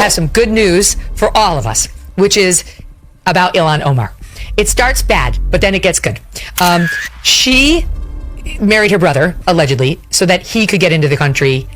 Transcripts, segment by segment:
have some good news for all of us, which is about Ilhan Omar. It starts bad, but then it gets good. She married her brother, allegedly, so that he could get into the country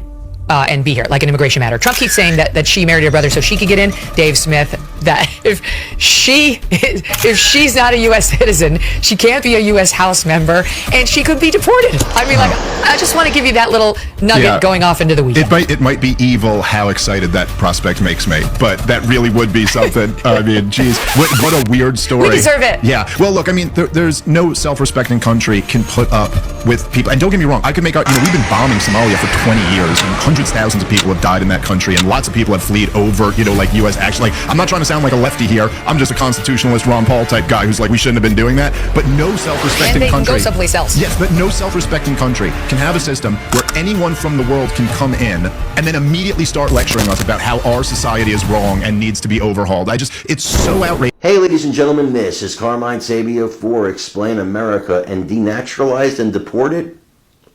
and be here, like an immigration matter. Trump keeps saying that she married her brother so she could get in. Dave Smith, that if she's not a U.S. citizen, she can't be a U.S. House member, and she could be deported. I mean, like, I just want to give you that little nugget going off into the weekend. It might be evil how excited that prospect makes me, but that really would be something. I mean, geez, what a weird story. We deserve it. Yeah. Well, look, I mean, there's no self-respecting country can put up with people. And don't get me wrong, I could make out, we've been bombing Somalia for 20 years, and hundreds, thousands of people have died in that country, and lots of people have fled over, like U.S. action. Like, I'm not trying to sound like a lefty here. I'm just a constitutionalist, Ron Paul type guy who's like, we shouldn't have been doing that. But no self-respecting country. And they can go someplace else. Yes, but no self-respecting country can have a system where anyone from the world can come in and then immediately start lecturing us about how our society is wrong and needs to be overhauled. It's so outrageous. Hey, ladies and gentlemen, this is Carmine Sabia for Explain America. And denaturalized and deported?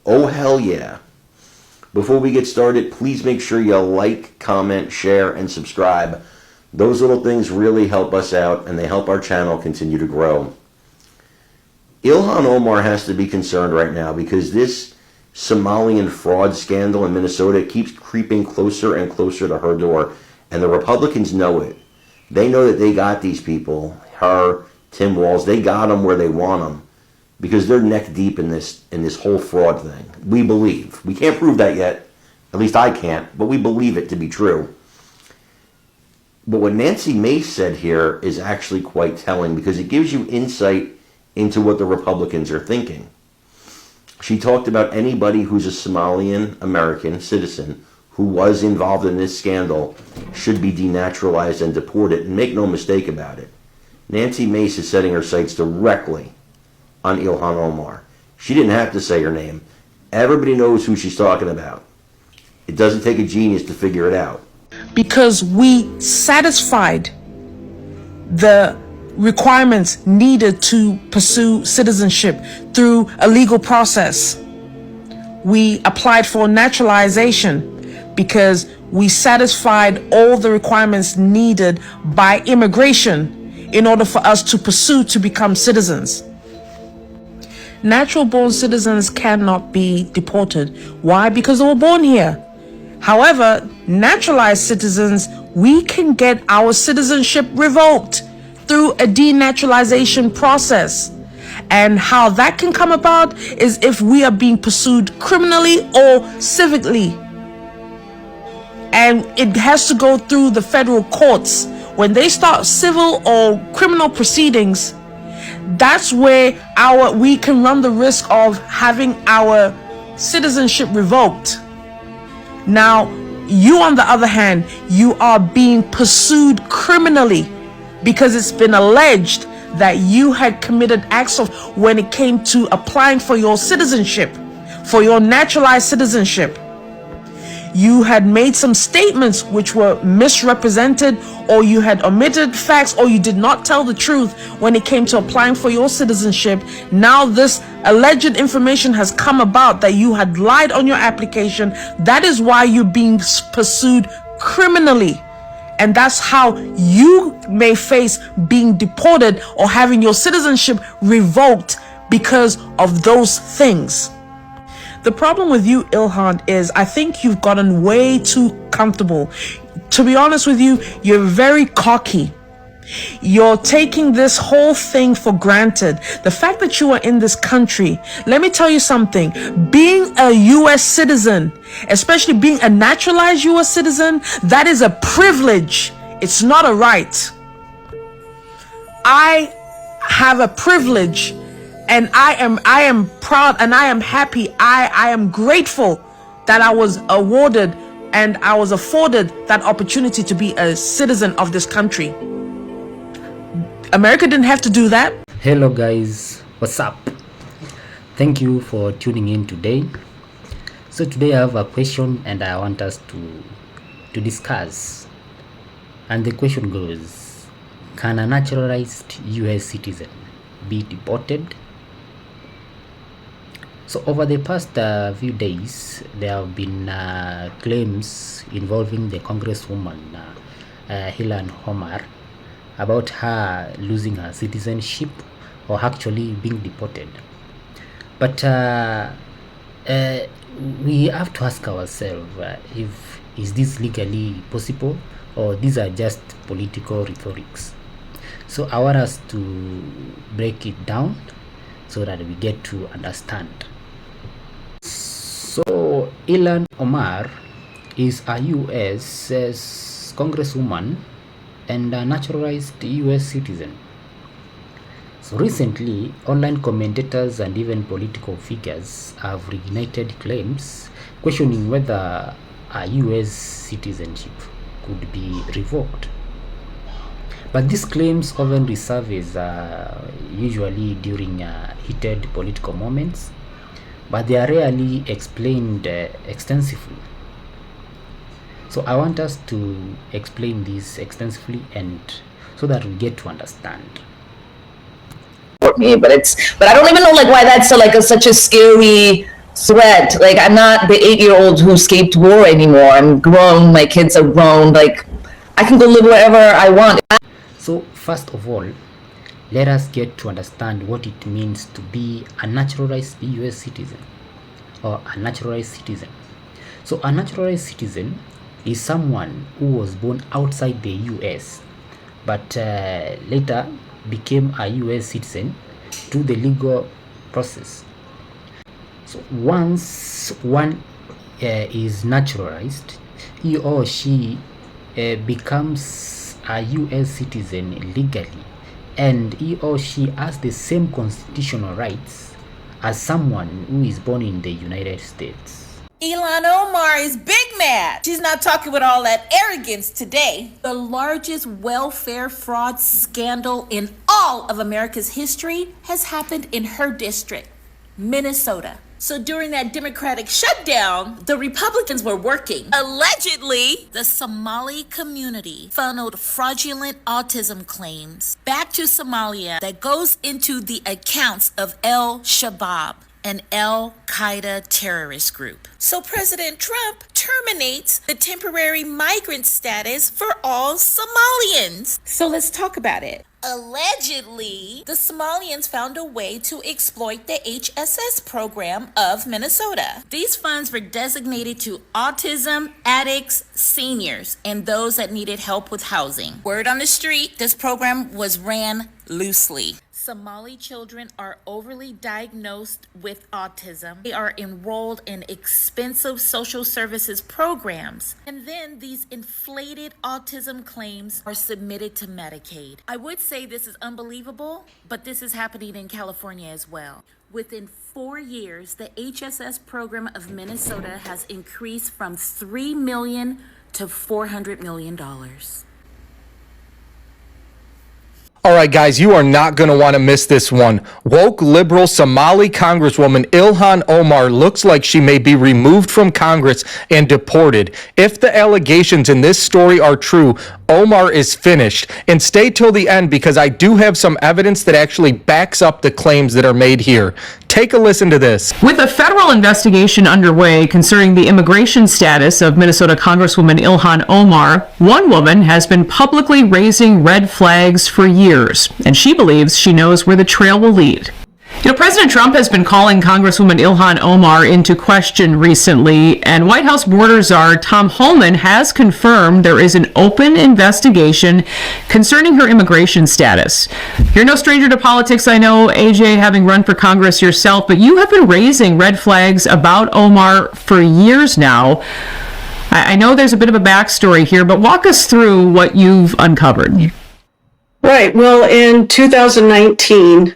Oh, hell yeah. Before we get started, please make sure you like, comment, share, and subscribe. Those little things really help us out, and they help our channel continue to grow. Ilhan Omar has to be concerned right now because this Somalian fraud scandal in Minnesota keeps creeping closer and closer to her door, and the Republicans know it. They know that they got these people, her, Tim Walz, they got them where they want them, because they're neck deep in this whole fraud thing. We believe. We can't prove that yet. At least I can't, but we believe it to be true. But what Nancy Mace said here is actually quite telling, because it gives you insight into what the Republicans are thinking. She talked about anybody who's a Somalian American citizen who was involved in this scandal should be denaturalized and deported, and make no mistake about it. Nancy Mace is setting her sights directly on Ilhan Omar. She didn't have to say her name. Everybody knows who she's talking about. It doesn't take a genius to figure it out. Because we satisfied the requirements needed to pursue citizenship through a legal process. We applied for naturalization because we satisfied all the requirements needed by immigration in order for us to pursue to become citizens. Natural-born citizens cannot be deported. Why? Because they were born here. However, naturalized citizens, we can get our citizenship revoked through a denaturalization process. And how that can come about is if we are being pursued criminally or civically. And it has to go through the federal courts. When they start civil or criminal proceedings, that's where we can run the risk of having our citizenship revoked. Now, you on the other hand, you are being pursued criminally because it's been alleged that you had committed acts of when it came to applying for your citizenship, for your naturalized citizenship. You had made some statements which were misrepresented, or you had omitted facts, or you did not tell the truth when it came to applying for your citizenship. Now this alleged information has come about that you had lied on your application. That is why you're being pursued criminally. And that's how you may face being deported or having your citizenship revoked because of those things. The problem with you, Ilhan, is I think you've gotten way too comfortable. To be honest with you, you're very cocky. You're taking this whole thing for granted. The fact that you are in this country, let me tell you something. Being a U.S. citizen, especially being a naturalized U.S. citizen, that is a privilege. It's not a right. I have a privilege. And I am proud and I am happy. I am grateful that I was awarded and I was afforded that opportunity to be a citizen of this country. America didn't have to do that. Hello guys, what's up? Thank you for tuning in today. So today I have a question and I want us to discuss. And the question goes, can a naturalized US citizen be deported? So over the past few days, there have been claims involving the Congresswoman Ilhan Omar about her losing her citizenship or actually being deported. But we have to ask ourselves if is this legally possible or these are just political rhetorics. So I want us to break it down so that we get to understand. So Ilhan Omar is a U.S. congresswoman and a naturalized U.S. citizen. So recently, online commentators and even political figures have reignited claims questioning whether a U.S. citizenship could be revoked. But these claims often resurface usually during heated political moments, but they are rarely explained extensively. So I want us to explain this extensively and so that we get to understand. Me, but I don't even know like why that's such a scary threat. Like, I'm not the 8-year-old who escaped war anymore. I'm grown. My kids are grown. Like, I can go live wherever I want. So first of all, let us get to understand what it means to be a naturalized US citizen or a naturalized citizen. So a naturalized citizen is someone who was born outside the US but later became a US citizen through the legal process. So once one is naturalized, he or she becomes a US citizen legally, and he or she has the same constitutional rights as someone who is born in the United States. Ilhan Omar is big mad. She's not talking with all that arrogance today. The largest welfare fraud scandal in all of America's history has happened in her district, Minnesota. So during that Democratic shutdown, the Republicans were working. Allegedly, the Somali community funneled fraudulent autism claims back to Somalia that goes into the accounts of Al-Shabaab, an Al-Qaeda terrorist group. So President Trump terminates the temporary migrant status for all Somalians. So let's talk about it. Allegedly, the Somalians found a way to exploit the HSS program of Minnesota. These funds were designated to autism, addicts, seniors, and those that needed help with housing. Word on the street, this program was ran loosely. Somali children are overly diagnosed with autism. They are enrolled in expensive social services programs. And then these inflated autism claims are submitted to Medicaid. I would say this is unbelievable, but this is happening in California as well. Within 4 years, the HSS program of Minnesota has increased from $3 million to $400 million. All right, guys, you are not going to want to miss this one. Woke liberal Somali Congresswoman Ilhan Omar looks like she may be removed from Congress and deported. If the allegations in this story are true, Omar is finished. And stay till the end because I do have some evidence that actually backs up the claims that are made here. Take a listen to this. With a federal investigation underway concerning the immigration status of Minnesota Congresswoman Ilhan Omar, one woman has been publicly raising red flags for years, and she believes she knows where the trail will lead. President Trump has been calling Congresswoman Ilhan Omar into question recently, and White House border czar Tom Homan has confirmed there is an open investigation concerning her immigration status. You're no stranger to politics, I know, AJ, having run for Congress yourself, but you have been raising red flags about Omar for years now. I know there's a bit of a backstory here, but walk us through what you've uncovered. Right. Well, in 2019,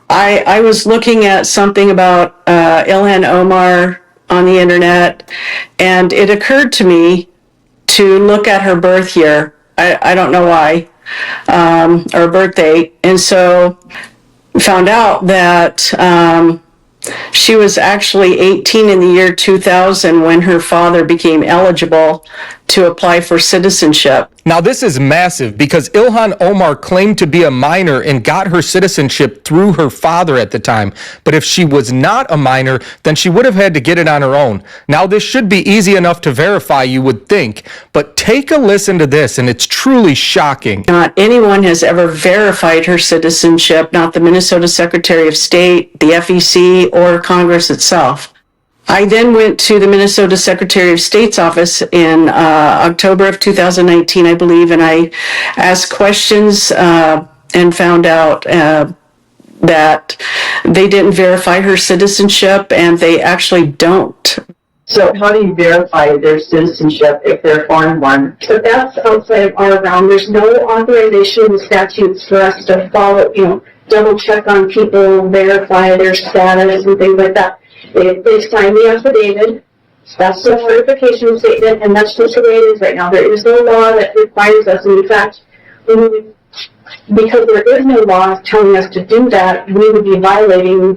I was looking at something about Ilhan Omar on the internet, and it occurred to me to look at her birth year. I don't know why, or birth date, and so found out that She was actually 18 in the year 2000 when her father became eligible to apply for citizenship. Now, this is massive because Ilhan Omar claimed to be a minor and got her citizenship through her father at the time. But if she was not a minor, then she would have had to get it on her own. Now, this should be easy enough to verify, you would think. But take a listen to this, and it's truly shocking. Not anyone has ever verified her citizenship, not the Minnesota Secretary of State, the FEC, or Congress itself. I then went to the Minnesota Secretary of State's office in October of 2019, I believe, and I asked questions and found out that they didn't verify her citizenship, and they actually don't. So how do you verify their citizenship if they're a foreign one? So that's outside of our realm. There's no authorization statutes for us to follow, double check on people, verify their status and things like that. They sign the affidavit. That's the certification statement, and that's just the way it is right now. There is no law that requires us, and in fact, because there is no law telling us to do that, we would be violating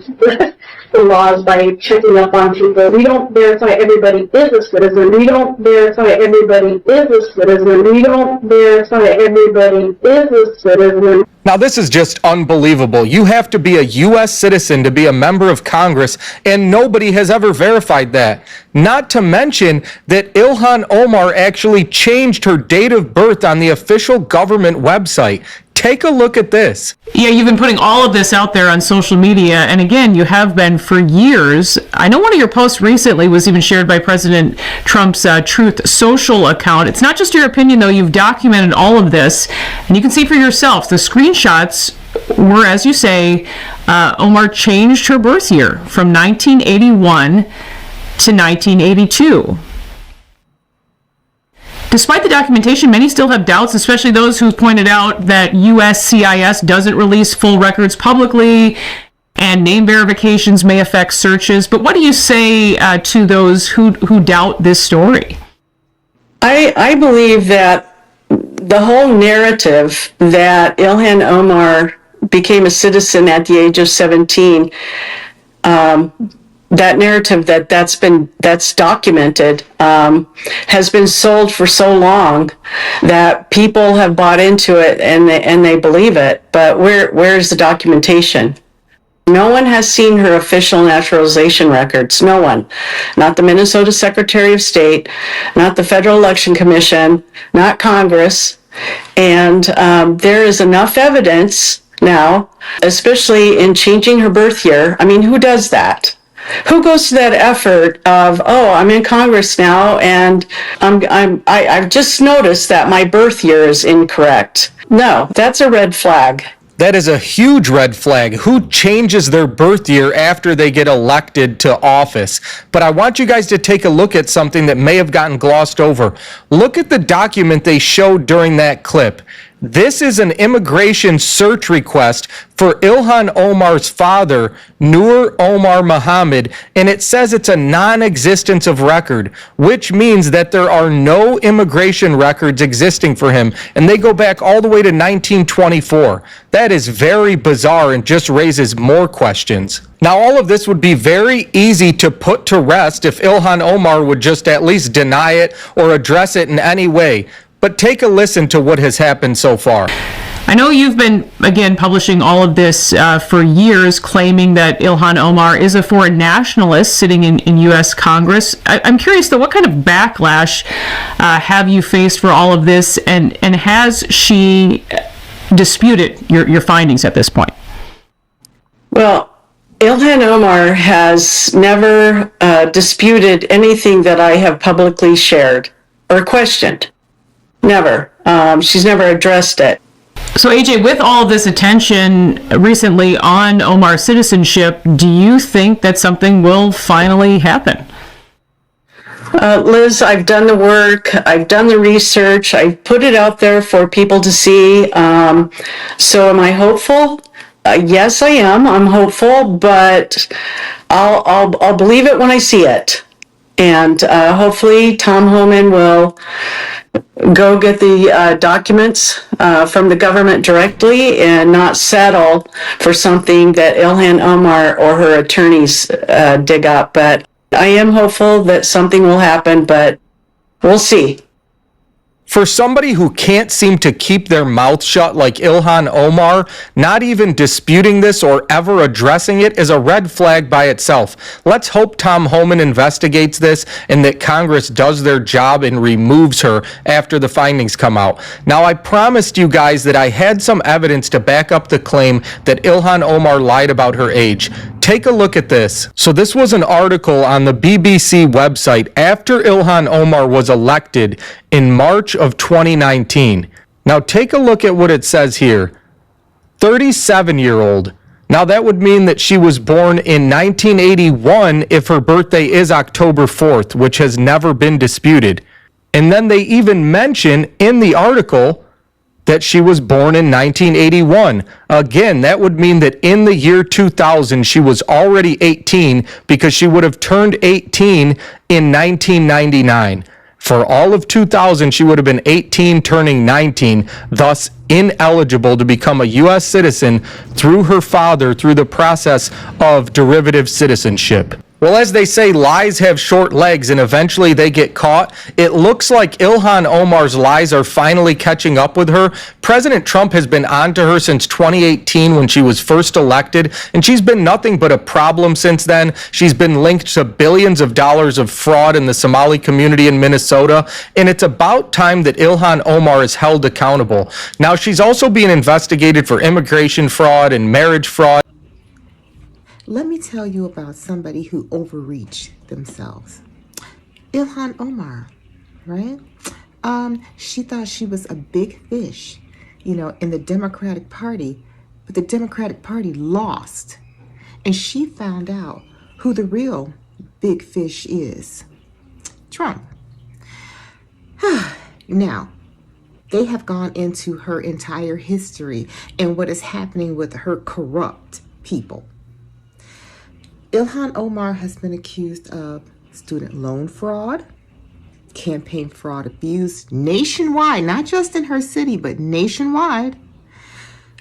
the laws by checking up on people. We don't verify everybody is a citizen. We don't verify everybody is a citizen. We don't verify everybody is a citizen. Now, this is just unbelievable. You have to be a U.S. citizen to be a member of Congress, and nobody has ever verified that. Not to mention that Ilhan Omar actually changed her date of birth on the official government website. Take a look at this. Yeah, you've been putting all of this out there on social media, and again, you have been for years. I know one of your posts recently was even shared by President Trump's Truth Social account. It's not just your opinion, though. You've documented all of this, and you can see for yourself. The screenshots were, as you say, Omar changed her birth year from 1981 to 1982. Despite the documentation, many still have doubts, especially those who pointed out that USCIS doesn't release full records publicly and name verifications may affect searches. But what do you say to those who doubt this story? I believe that the whole narrative that Ilhan Omar became a citizen at the age of 17, that narrative that's documented has been sold for so long that people have bought into it and they believe it. But where's the documentation? No one has seen her official naturalization records. No one. Not the Minnesota Secretary of State, not the Federal Election Commission, not Congress. And there is enough evidence now, especially in changing her birth year. I mean, who does that? Who goes to that effort of, I'm in Congress now and I've just noticed that my birth year is incorrect? No, that's a red flag. That is a huge red flag. Who changes their birth year after they get elected to office? But I want you guys to take a look at something that may have gotten glossed over. Look at the document they showed during that clip. This is an immigration search request for Ilhan Omar's father, Nur Omar Muhammad, and it says it's a non-existence of record, which means that there are no immigration records existing for him, and they go back all the way to 1924. That is very bizarre and just raises more questions. Now, all of this would be very easy to put to rest if Ilhan Omar would just at least deny it or address it in any way. But take a listen to what has happened so far. I know you've been, again, publishing all of this for years, claiming that Ilhan Omar is a foreign nationalist sitting in U.S. Congress. I'm curious, though, what kind of backlash have you faced for all of this, and has she disputed your findings at this point? Well, Ilhan Omar has never disputed anything that I have publicly shared or questioned. Never. She's never addressed it. So, AJ, with all of this attention recently on Omar's citizenship, do you think that something will finally happen? Liz, I've done the work. I've done the research. I've put it out there for people to see. So am I hopeful? Yes, I am. I'm hopeful, but I'll believe it when I see it. And hopefully Tom Homan go get the documents from the government directly and not settle for something that Ilhan Omar or her attorneys dig up. But I am hopeful that something will happen, but we'll see. For somebody who can't seem to keep their mouth shut like Ilhan Omar, not even disputing this or ever addressing it is a red flag by itself. Let's hope Tom Homan investigates this and that Congress does their job and removes her after the findings come out. Now, I promised you guys that I had some evidence to back up the claim that Ilhan Omar lied about her age. Take a look at this. So this was an article on the BBC website after Ilhan Omar was elected in March of 2019. Now take a look at what it says here. 37-year-old. Now that would mean that she was born in 1981 if her birthday is October 4th, which has never been disputed. And then they even mention in the article that she was born in 1981. Again, that would mean that in the year 2000, she was already 18 because she would have turned 18 in 1999. For all of 2000, she would have been 18 turning 19, thus ineligible to become a U.S. citizen through her father through the process of derivative citizenship. Well, as they say, lies have short legs and eventually they get caught. It looks like Ilhan Omar's lies are finally catching up with her. President Trump has been on to her since 2018 when she was first elected, and she's been nothing but a problem since then. She's been linked to billions of dollars of fraud in the Somali community in Minnesota, and it's about time that Ilhan Omar is held accountable. Now, she's also being investigated for immigration fraud and marriage fraud. Let me tell you about somebody who overreached themselves. Ilhan Omar, right? She thought she was a big fish, in the Democratic Party, but the Democratic Party lost. And she found out who the real big fish is. Trump. Now, they have gone into her entire history and what is happening with her corrupt people. Ilhan Omar has been accused of student loan fraud, campaign fraud abuse nationwide, not just in her city, but nationwide.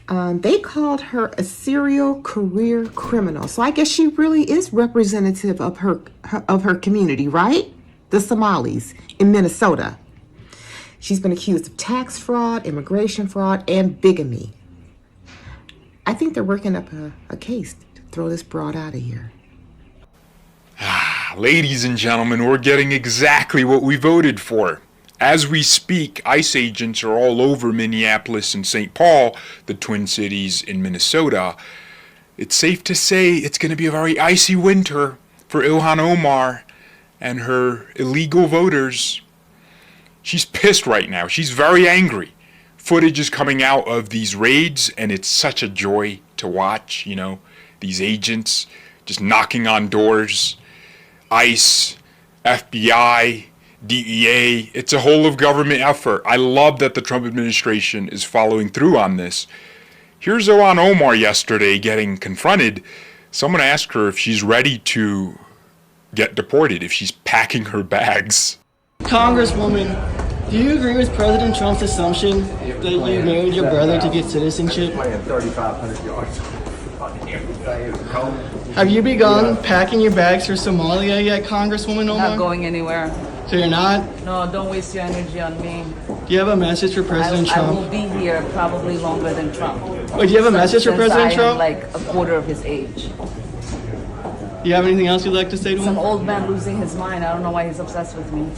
They called her a serial career criminal. So I guess she really is representative of her community, right? The Somalis in Minnesota. She's been accused of tax fraud, immigration fraud, and bigamy. I think they're working up a case to throw this broad out of here. Ladies and gentlemen, we're getting exactly what we voted for. As we speak, ICE agents are all over Minneapolis and St. Paul, the Twin Cities in Minnesota. It's safe to say it's going to be a very icy winter for Ilhan Omar and her illegal voters. She's pissed right now. She's very angry. Footage is coming out of these raids, and it's such a joy to watch, these agents just knocking on doors. ICE, FBI, DEA, it's a whole of government effort. I love that the Trump administration is following through on this. Here's Ilhan Omar yesterday getting confronted. Someone asked her if she's ready to get deported, if she's packing her bags. Congresswoman, do you agree with President Trump's assumption that you married your brother to get citizenship? Have you begun packing your bags for Somalia yet, Congresswoman Omar? Not going anywhere. So you're not? No, don't waste your energy on me. Do you have a message for President Trump? I will be here probably longer than Trump. Wait, do you have a message for President Trump? I am like a quarter of his age. Do you have anything else you'd like to say to him? Some old man losing his mind. I don't know why he's obsessed with me.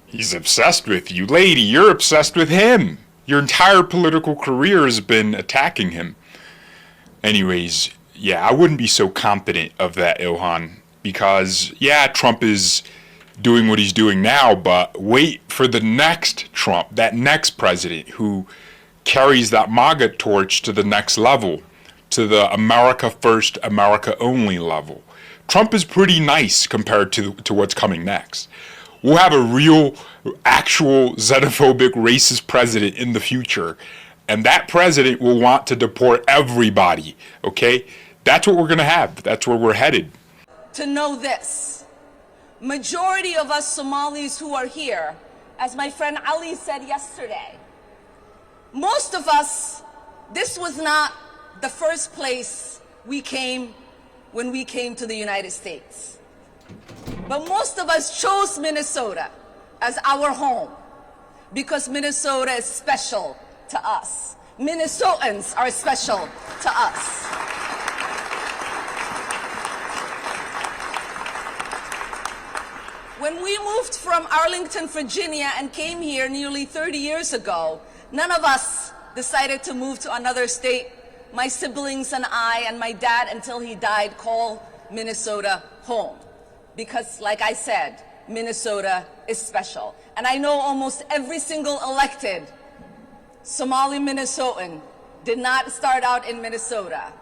He's obsessed with you. Lady, you're obsessed with him. Your entire political career has been attacking him. Anyways, yeah, I wouldn't be so confident of that, Ilhan, because, yeah, Trump is doing what he's doing now, but wait for the next Trump, that next president who carries that MAGA torch to the next level, to the America First, America Only level. Trump is pretty nice compared to what's coming next. We'll have a real, actual xenophobic, racist president in the future, and that president will want to deport everybody, okay? That's what we're going to have. That's where we're headed. To know this, majority of us Somalis who are here as my friend Ali said yesterday, most of us, this was not the first place we came when we came to the United States. But most of us chose Minnesota as our home because Minnesota is special to us. Minnesotans are special to us. When we moved from Arlington, Virginia and came here nearly 30 years ago, none of us decided to move to another state. My siblings and I and my dad, until he died, call Minnesota home. Because, like I said, Minnesota is special. And I know almost every single elected Somali Minnesotan did not start out in Minnesota,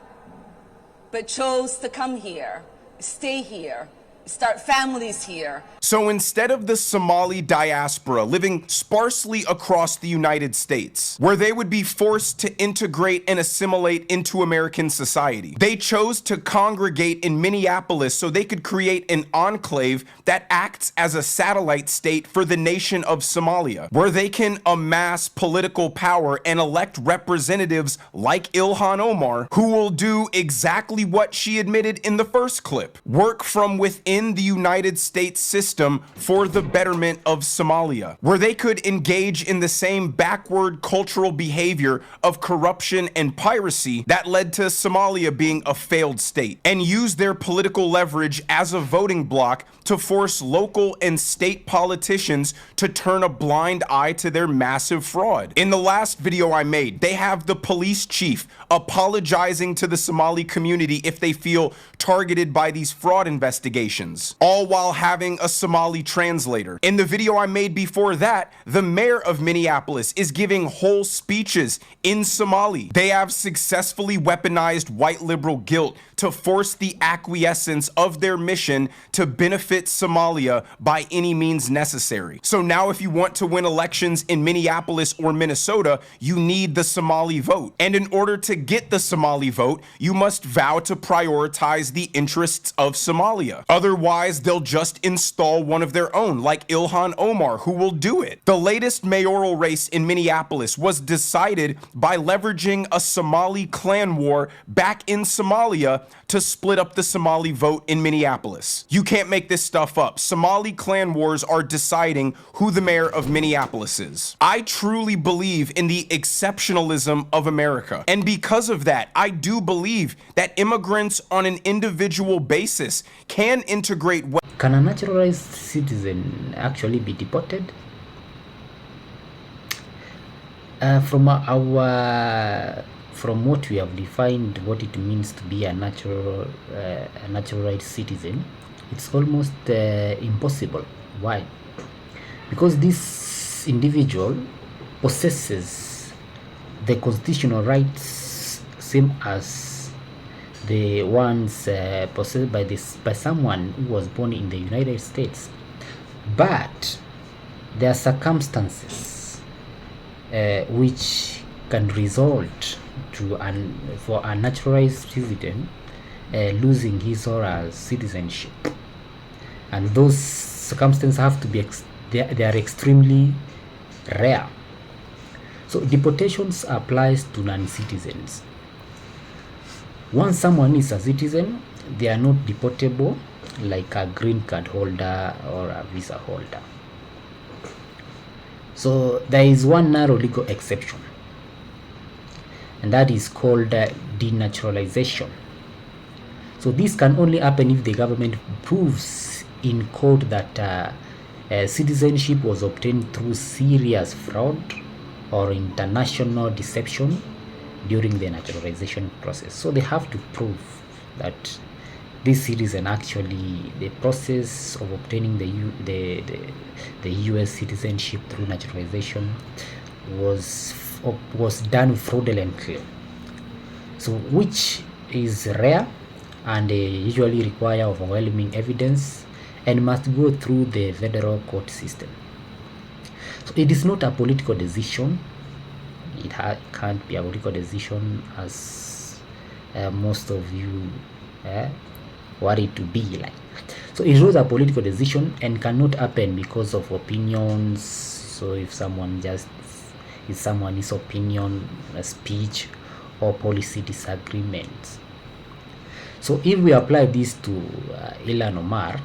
but chose to come here, stay here, start families here. So instead of the Somali diaspora living sparsely across the United States, where they would be forced to integrate and assimilate into American society, they chose to congregate in Minneapolis so they could create an enclave that acts as a satellite state for the nation of Somalia, where they can amass political power and elect representatives like Ilhan Omar, who will do exactly what she admitted in the first clip: work from within the United States system for the betterment of Somalia, where they could engage in the same backward cultural behavior of corruption and piracy that led to Somalia being a failed state, and use their political leverage as a voting bloc to force local and state politicians to turn a blind eye to their massive fraud. In the last video I made, they have the police chief apologizing to the Somali community if they feel targeted by these fraud investigations, all while having a Somali translator. In the video I made before that, the mayor of Minneapolis is giving whole speeches in Somali. They have successfully weaponized white liberal guilt to force the acquiescence of their mission to benefit Somalia by any means necessary. So now if you want to win elections in Minneapolis or Minnesota, you need the Somali vote. And in order to get the Somali vote, you must vow to prioritize the interests of Somalia. Otherwise, they'll just install one of their own, like Ilhan Omar, who will do it. The latest mayoral race in Minneapolis was decided by leveraging a Somali clan war back in Somalia to split up the Somali vote in Minneapolis. You can't make this stuff up. Somali clan wars are deciding who the mayor of Minneapolis is. I truly believe in the exceptionalism of America. And because of that, I do believe that immigrants on an individual basis can integrate well. Can a naturalized citizen actually be deported? From what we have defined what it means to be a naturalized citizen, it's almost impossible. Why? Because this individual possesses the constitutional rights same as the ones possessed by someone who was born in the United States. But there are circumstances which can result to for a naturalized citizen losing his or her citizenship, and those circumstances have to be they are extremely rare. So deportations applies to non-citizens. Once someone is a citizen, they are not deportable like a green card holder or a visa holder. So there is one narrow legal exception, and that is called denaturalization. So this can only happen if the government proves in court that citizenship was obtained through serious fraud or international deception during the naturalization process. So they have to prove that this citizen actually, the process of obtaining the US citizenship through naturalization was done fraudulently. So which is rare and usually require overwhelming evidence and must go through the federal court system. So it is not a political decision. It can't be a political decision as most of you want it to be like. So it was a political decision and cannot happen because of opinions So if someone just is someone's opinion, a speech, or policy disagreements. So if we apply this to Ilhan Omar,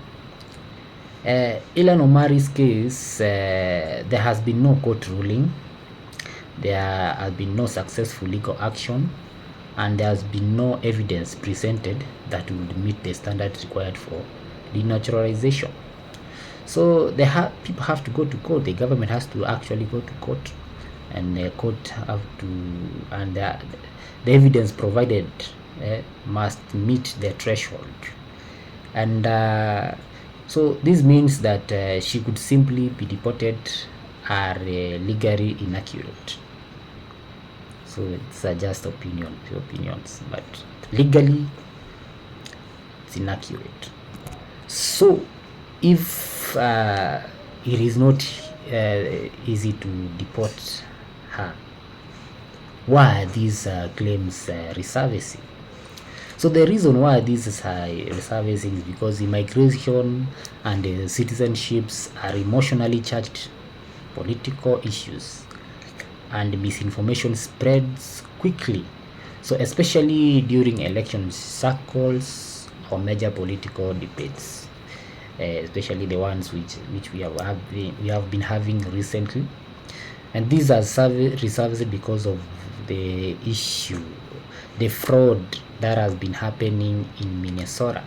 Ilhan Omar's case, there has been no court ruling, there has been no successful legal action, and there has been no evidence presented that would meet the standards required for denaturalization. So people have to go to court. The government has to actually go to court, and the court have to, and the evidence provided must meet the threshold. And so this means that she could simply be deported or legally inaccurate. So it's just opinions, but legally it's inaccurate. So if it is not easy to deport her, why are these claims resurfacing? So the reason why this is resurfacing is because immigration and citizenships are emotionally charged political issues, and misinformation spreads quickly. So especially during election cycles or major political debates, especially the ones which we have been having recently, and these are resurfaced because of the issue, the fraud that has been happening in Minnesota.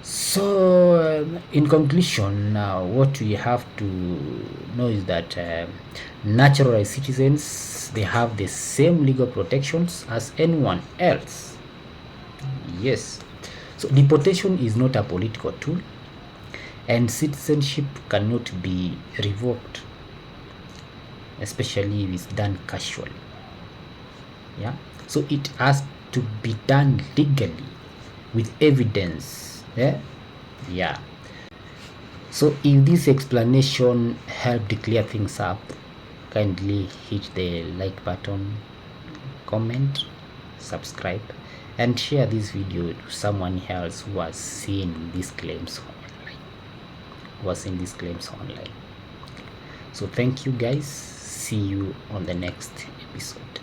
So in conclusion, what we have to know is that naturalized citizens, they have the same legal protections as anyone else. Yes. So deportation is not a political tool, and citizenship cannot be revoked, especially if it's done casually. Yeah. So it has to be done legally with evidence. Yeah. So if this explanation helped clear things up, kindly hit the like button, comment, subscribe, and share this video to someone else who has seen these claims online. So thank you guys. See you on the next episode.